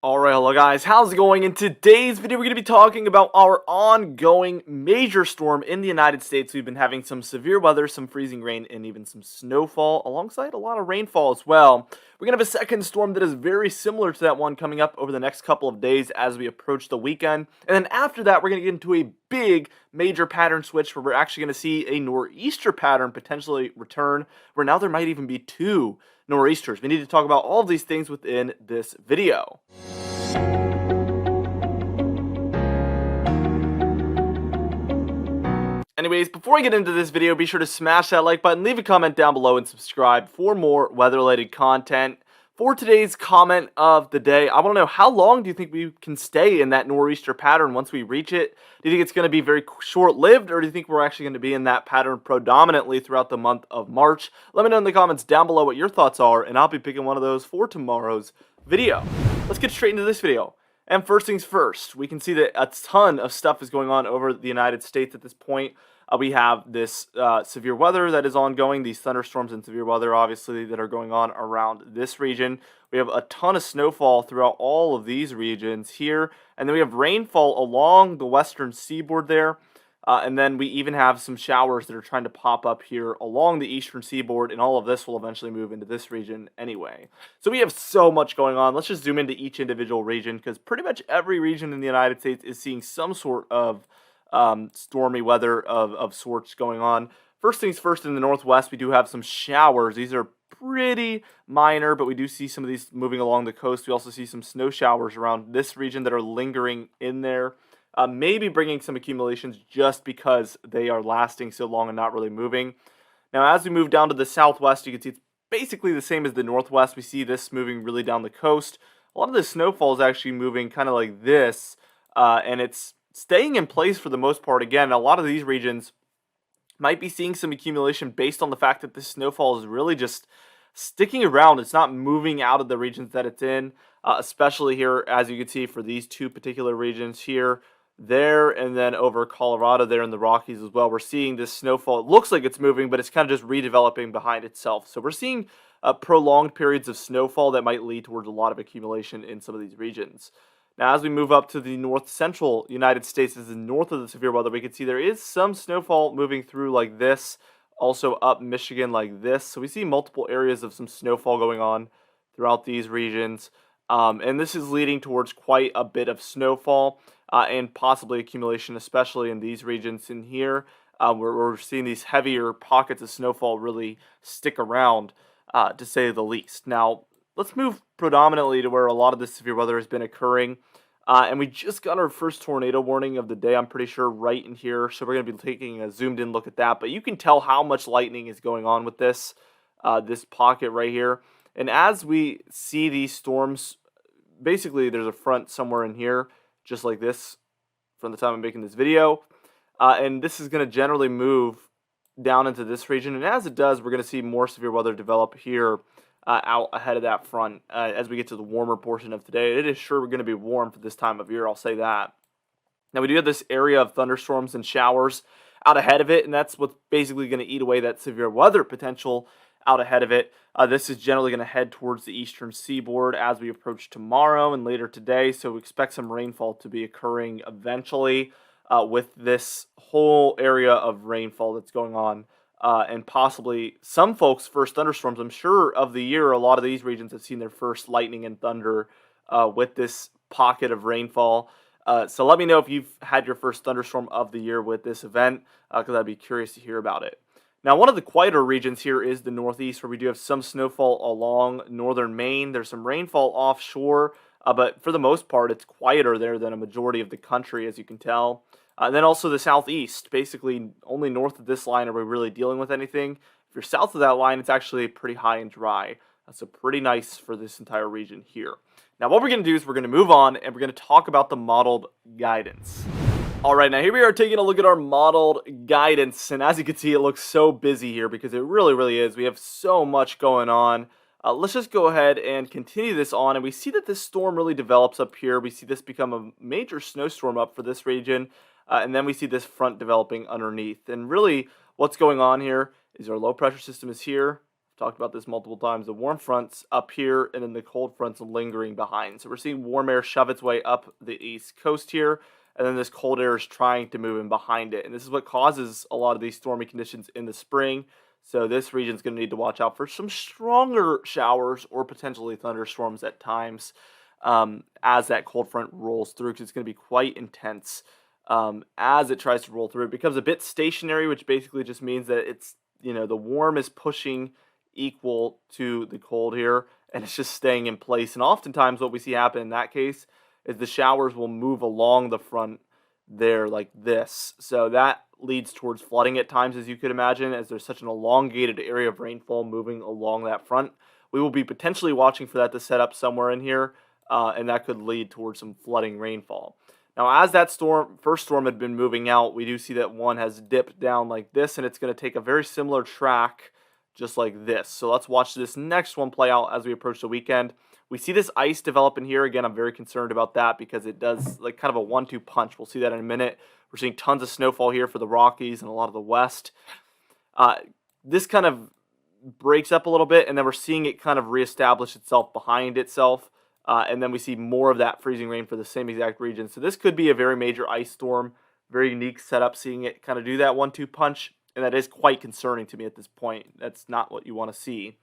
Alright, hello guys, how's it going? In today's video, we're going to be talking about our ongoing major storm in the United States. We've been having some severe weather, some freezing rain, and even some snowfall, alongside a lot of rainfall as well. We're going to have a second storm that is very similar to that one coming up over the next couple of days as we approach the weekend. And then after that, we're going to get into a big major pattern switch where we're actually going to see a nor'easter pattern potentially return, where now there might even be two nor'easters. We need to talk about all of these things within this video. Anyways, before I get into this video, be sure to smash that like button, leave a comment down below, and subscribe for more weather-related content. For today's comment of the day, I want to know, how long do you think we can stay in that nor'easter pattern once we reach it? Do you think it's going to be very short-lived, or do you think we're actually going to be in that pattern predominantly throughout the month of March? Let me know in the comments down below what your thoughts are, and I'll be picking one of those for tomorrow's video. Let's get straight into this video. And first things first, we can see that a ton of stuff is going on over the United States at this point. We have this severe weather that is ongoing, these thunderstorms and severe weather, obviously, that are going on around this region. We have a ton of snowfall throughout all of these regions here. And then we have rainfall along the western seaboard there. And then we even have some showers that are trying to pop up here along the eastern seaboard, and all of this will eventually move into this region anyway. So we have so much going on. Let's just zoom into each individual region, because pretty much every region in the United States is seeing some sort of stormy weather of sorts going on. First things first, in the northwest, we do have some showers. These are pretty minor, but we do see some of these moving along the coast. We also see some snow showers around this region that are lingering in there. Maybe bringing some accumulations just because they are lasting so long and not really moving. Now, as we move down to the southwest, you can see it's basically the same as the northwest. We see this moving really down the coast. A lot of the snowfall is actually moving kind of like this, and it's staying in place for the most part. Again, a lot of these regions might be seeing some accumulation based on the fact that this snowfall is really just sticking around. It's not moving out of the regions that it's in, especially here, as you can see, for these two particular regions here, there, and then over Colorado there in the Rockies as well. We're seeing this snowfall. It looks like it's moving, but it's kind of just redeveloping behind itself. So we're seeing prolonged periods of snowfall that might lead towards a lot of accumulation in some of these regions. Now, as we move up to the north central United States, as the north of the severe weather, we can see there is some snowfall moving through like this, also up Michigan like this. So we see multiple areas of some snowfall going on throughout these regions. And this is leading towards quite a bit of snowfall and possibly accumulation, especially in these regions in here, where we're seeing these heavier pockets of snowfall really stick around, to say the least. Now, let's move predominantly to where a lot of this severe weather has been occurring. And we just got our first tornado warning of the day, I'm pretty sure, right in here. So we're going to be taking a zoomed in look at that. But you can tell how much lightning is going on with this, this pocket right here. And as we see these storms, basically there's a front somewhere in here, just like this, from the time I'm making this video. And this is going to generally move down into this region. And as it does, we're going to see more severe weather develop here out ahead of that front as we get to the warmer portion of today. It is sure we're going to be warm for this time of year, I'll say that. Now, we do have this area of thunderstorms and showers out ahead of it, and that's what's basically going to eat away that severe weather potential out ahead of it. This is generally going to head towards the eastern seaboard as we approach tomorrow and later today, so we expect some rainfall to be occurring eventually with this whole area of rainfall that's going on. And possibly some folks' first thunderstorms, I'm sure, of the year. A lot of these regions have seen their first lightning and thunder with this pocket of rainfall. So let me know if you've had your first thunderstorm of the year with this event, because I'd be curious to hear about it. Now, one of the quieter regions here is the northeast, where we do have some snowfall along northern Maine. There's some rainfall offshore, but for the most part, it's quieter there than a majority of the country, as you can tell. And then also the southeast, basically only north of this line are we really dealing with anything. If you're south of that line, it's actually pretty high and dry. So pretty nice for this entire region here. Now, what we're going to do is we're going to move on, and we're going to talk about the modeled guidance. All right, now here we are taking a look at our modeled guidance, and as you can see, it looks so busy here because it really is. We have so much going on. Let's just go ahead and continue this on, and we see that this storm really develops up here. We see this become a major snowstorm up for this region, and then we see this front developing underneath. And really, what's going on here is our low pressure system is here. talked about this multiple times. The warm front's up here, and then the cold front's lingering behind. So we're seeing warm air shove its way up the east coast here, and then this cold air is trying to move in behind it. And this is what causes a lot of these stormy conditions in the spring. So this region's going to need to watch out for some stronger showers or potentially thunderstorms at times as that cold front rolls through, because it's going to be quite intense as it tries to roll through. It becomes a bit stationary, which basically just means that it's, the warm is pushing equal to the cold here, and it's just staying in place. And oftentimes what we see happen in that case is the showers will move along the front there like this. So that leads towards flooding at times, as you could imagine, as there's such an elongated area of rainfall moving along that front. We will be potentially watching for that to set up somewhere in here, and that could lead towards some flooding rainfall. Now, as that first storm had been moving out, we do see that one has dipped down like this, and it's going to take a very similar track just like this. So let's watch this next one play out as we approach the weekend. We see this ice develop in here. Again, I'm very concerned about that because it does like kind of a 1-2 punch. We'll see that in a minute. We're seeing tons of snowfall here for the Rockies and a lot of the West. This kind of breaks up a little bit, and then we're seeing it kind of reestablish itself behind itself. And then we see more of that freezing rain for the same exact region. So this could be a very major ice storm, very unique setup, seeing it kind of do that 1-2 punch. And that is quite concerning to me at this point. That's not what you want to see.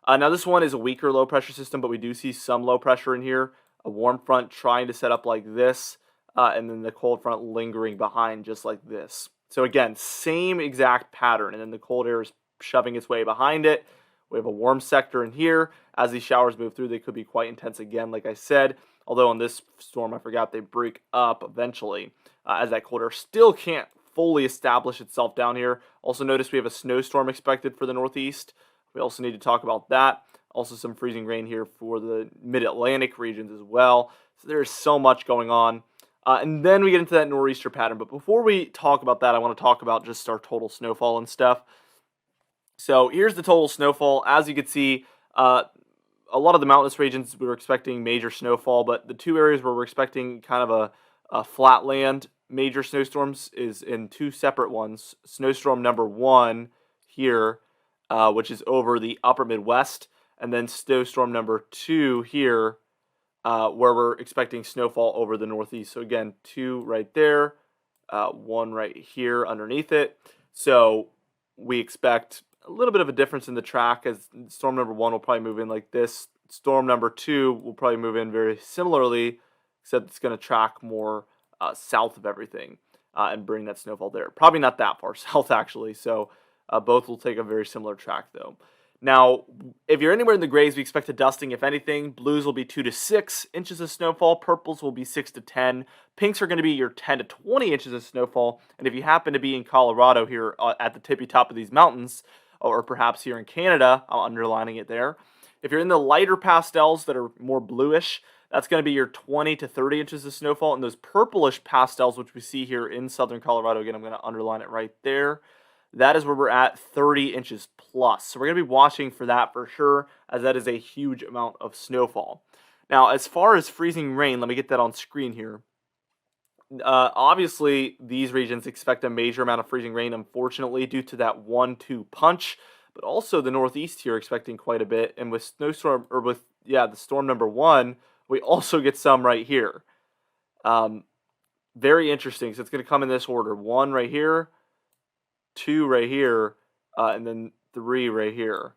Now this one is a weaker low pressure system, but we do see some low pressure in here. A warm front trying to set up like this, and then the cold front lingering behind just like this. So again, same exact pattern, and then the cold air is shoving its way behind it. We have a warm sector in here. As these showers move through, they could be quite intense again, like I said. Although on this storm, I forgot, they break up eventually, as that cold air still can't fully establish itself down here. Also notice we have a snowstorm expected for the Northeast. We also need to talk about that. Also some freezing rain here for the mid-Atlantic regions as well. So there's so much going on. And then we get into that nor'easter pattern. But before we talk about that, I want to talk about just our total snowfall and stuff. So here's the total snowfall. As you can see, a lot of the mountainous regions, we were expecting major snowfall. But the two areas where we're expecting kind of a flatland major snowstorms is in two separate ones. Snowstorm number 1 here, which is over the upper Midwest, and then snowstorm number 2 here, where we're expecting snowfall over the Northeast. So again, 2 right there, 1 right here underneath it. So we expect a little bit of a difference in the track, as storm number 1 will probably move in like this. Storm number 2 will probably move in very similarly, except it's going to track more south of everything and bring that snowfall there. Probably not that far south, actually. So both will take a very similar track, though. Now, if you're anywhere in the grays, we expect a dusting. If anything, blues will be 2 to 6 inches of snowfall. Purples will be 6 to 10. Pinks are going to be your 10 to 20 inches of snowfall. And if you happen to be in Colorado here at the tippy top of these mountains, or perhaps here in Canada, I'm underlining it there. If you're in the lighter pastels that are more bluish, that's going to be your 20 to 30 inches of snowfall. And those purplish pastels, which we see here in southern Colorado, again, I'm going to underline it right there. That is where we're at, 30 inches plus. So we're going to be watching for that for sure, as that is a huge amount of snowfall. Now, as far as freezing rain, let me get that on screen here. Obviously, these regions expect a major amount of freezing rain, unfortunately, due to that 1-2 punch. But also the Northeast here expecting quite a bit. And with the storm number 1, we also get some right here. Very interesting. So it's going to come in this order. 1 right here, 2 right here, and then 3 right here,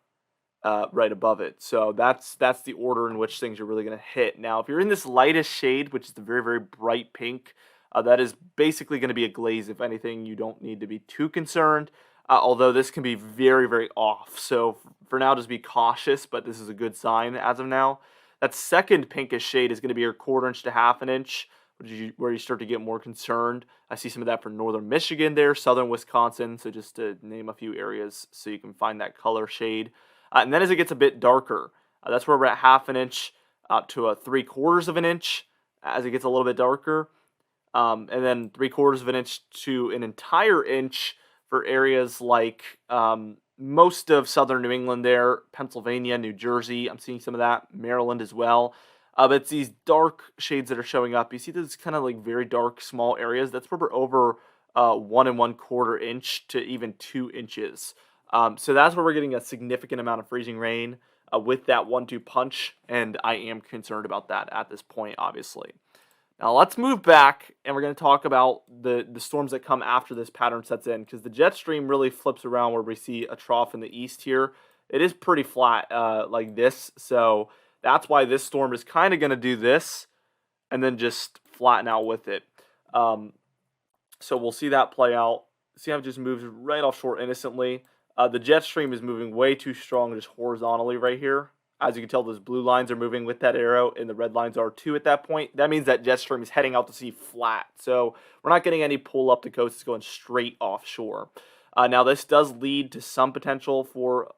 right above it. So that's the order in which things are really going to hit. Now, if you're in this lightest shade, which is the very, very bright pink, that is basically going to be a glaze. If anything, you don't need to be too concerned, although this can be very, very off. So for now, just be cautious, but this is a good sign as of now. That second pinkish shade is going to be your 1/4 inch to 1/2 inch, where you start to get more concerned. I see some of that for northern Michigan there, southern Wisconsin, so just to name a few areas so you can find that color shade. And then as it gets a bit darker, that's where we're at 1/2 inch to a 3/4 inch as it gets a little bit darker. And then 3/4 inch to an entire inch for areas like most of southern New England there, Pennsylvania, New Jersey. I'm seeing some of that, Maryland as well. But it's these dark shades that are showing up. You see those kind of like very dark, small areas. That's where we're over 1 1/4 inch to even 2 inches So that's where we're getting a significant amount of freezing rain with that 1-2 punch, and I am concerned about that at this point, obviously. Now let's move back, and we're going to talk about the storms that come after this pattern sets in, because the jet stream really flips around where we see a trough in the east here. It is pretty flat like this, so that's why this storm is kind of going to do this and then just flatten out with it. So we'll see that play out. See how it just moves right offshore innocently. The jet stream is moving way too strong just horizontally right here. As you can tell, those blue lines are moving with that arrow, and the red lines are too at that point. That means that jet stream is heading out to sea flat. So we're not getting any pull up the coast. It's going straight offshore. Now, this does lead to some potential for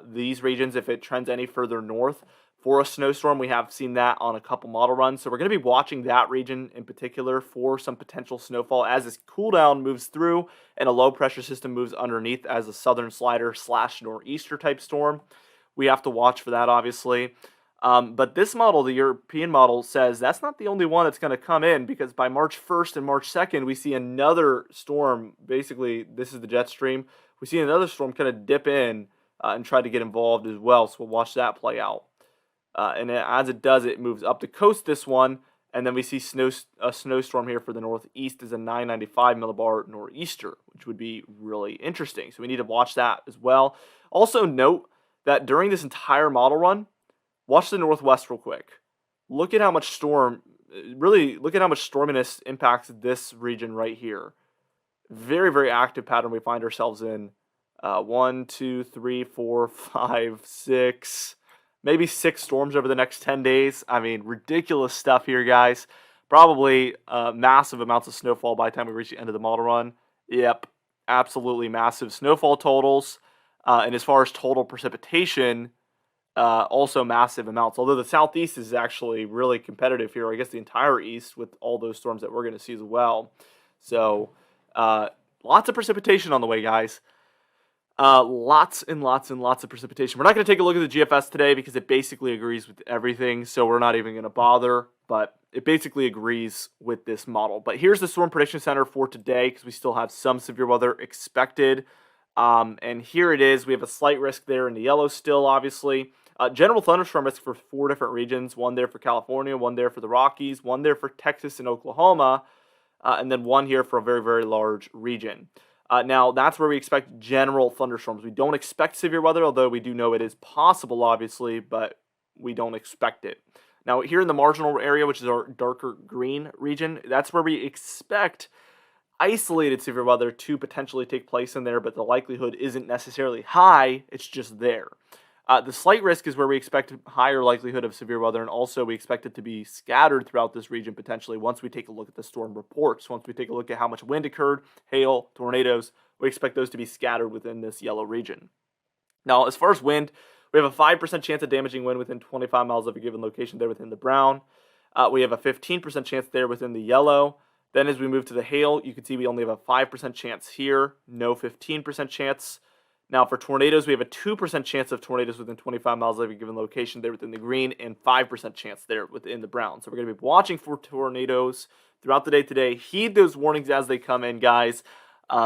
these regions if it trends any further north. For a snowstorm, we have seen that on a couple model runs. So we're going to be watching that region in particular for some potential snowfall as this cool down moves through and a low pressure system moves underneath as a southern slider / nor'easter type storm. We have to watch for that, obviously. But this model, the European model, says that's not the only one that's going to come in, because by March 1st and March 2nd, we see another storm. Basically, this is the jet stream. We see another storm kind of dip in and try to get involved as well. So we'll watch that play out. And as it does, it moves up the coast, this one, and then we see a snowstorm here for the northeast is a 995 millibar nor'easter, which would be really interesting. So we need to watch that as well. Also note that during this entire model run, watch the northwest real quick. Look at how much look at how much storminess impacts this region right here. Very, very active pattern we find ourselves in. 1, 2, 3, 4, 5, 6... maybe 6 storms over the next 10 days. I mean, ridiculous stuff here, guys. Probably massive amounts of snowfall by the time we reach the end of the model run. Yep, absolutely massive snowfall totals. And as far as total precipitation, also massive amounts. Although the southeast is actually really competitive here. I guess the entire east with all those storms that we're going to see as well. So lots of precipitation on the way, guys. Lots and lots and lots of precipitation. We're not going to take a look at the GFS today because it basically agrees with everything, so we're not even going to bother, but it basically agrees with this model. But here's the Storm Prediction Center for today, because we still have some severe weather expected. And here it is. We have a slight risk there in the yellow still, obviously. General thunderstorm risk for 4 different regions. 1 there for California, 1 there for the Rockies, 1 there for Texas and Oklahoma, and then 1 here for a very, very large region. Now, that's where we expect general thunderstorms. We don't expect severe weather, although we do know it is possible, obviously, but we don't expect it. Now, here in the marginal area, which is our darker green region, that's where we expect isolated severe weather to potentially take place in there, but the likelihood isn't necessarily high, it's just there. The slight risk is where we expect higher likelihood of severe weather, and also we expect it to be scattered throughout this region potentially once we take a look at the storm reports. Once we take a look at how much wind occurred, hail, tornadoes, we expect those to be scattered within this yellow region. Now, as far as wind, we have a 5% chance of damaging wind within 25 miles of a given location there within the brown. We have a 15% chance there within the yellow. Then as we move to the hail, you can see we only have a 5% chance here, no 15% chance. Now, for tornadoes, we have a 2% chance of tornadoes within 25 miles of a given location there within the green, and 5% chance there within the brown. So we're going to be watching for tornadoes throughout the day today. Heed those warnings as they come in, guys,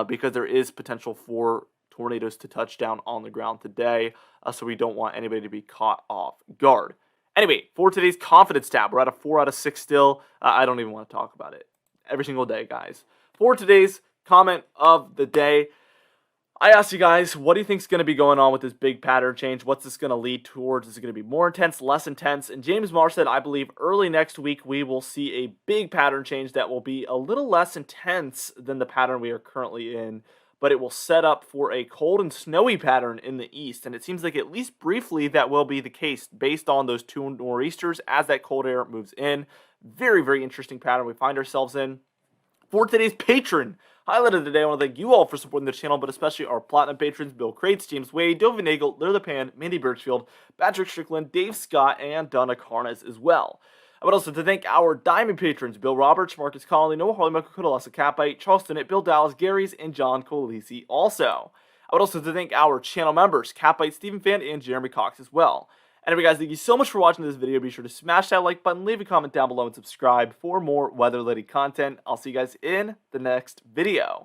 because there is potential for tornadoes to touch down on the ground today, so we don't want anybody to be caught off guard. Anyway, for today's confidence tab, we're at a 4 out of 6 still. I don't even want to talk about it every single day, guys. For today's comment of the day, I asked you guys, what do you think is going to be going on with this big pattern change? What's this going to lead towards? Is it going to be more intense, less intense? And James Marr said, I believe early next week we will see a big pattern change that will be a little less intense than the pattern we are currently in, but it will set up for a cold and snowy pattern in the east. And it seems like at least briefly that will be the case based on those 2 nor'easters as that cold air moves in. Very, very interesting pattern we find ourselves in. For today's patron highlight of the day, I want to thank you all for supporting the channel, but especially our platinum patrons, Bill Crates, James Wade, Dovin Nagel, Lure the Pan, Mandy Birchfield, Patrick Strickland, Dave Scott, and Donna Carnes as well. I would also like to thank our diamond patrons, Bill Roberts, Marcus Connolly, Noah Harley, Michael Kudalasa, Catbite, Charles Stinnett, Bill Dallas, Gary's, and John Colisi also. I would also like to thank our channel members, Catbite, Stephen Fan, and Jeremy Cox as well. Anyway, guys, thank you so much for watching this video. Be sure to smash that like button, leave a comment down below, and subscribe for more weather-related content. I'll see you guys in the next video.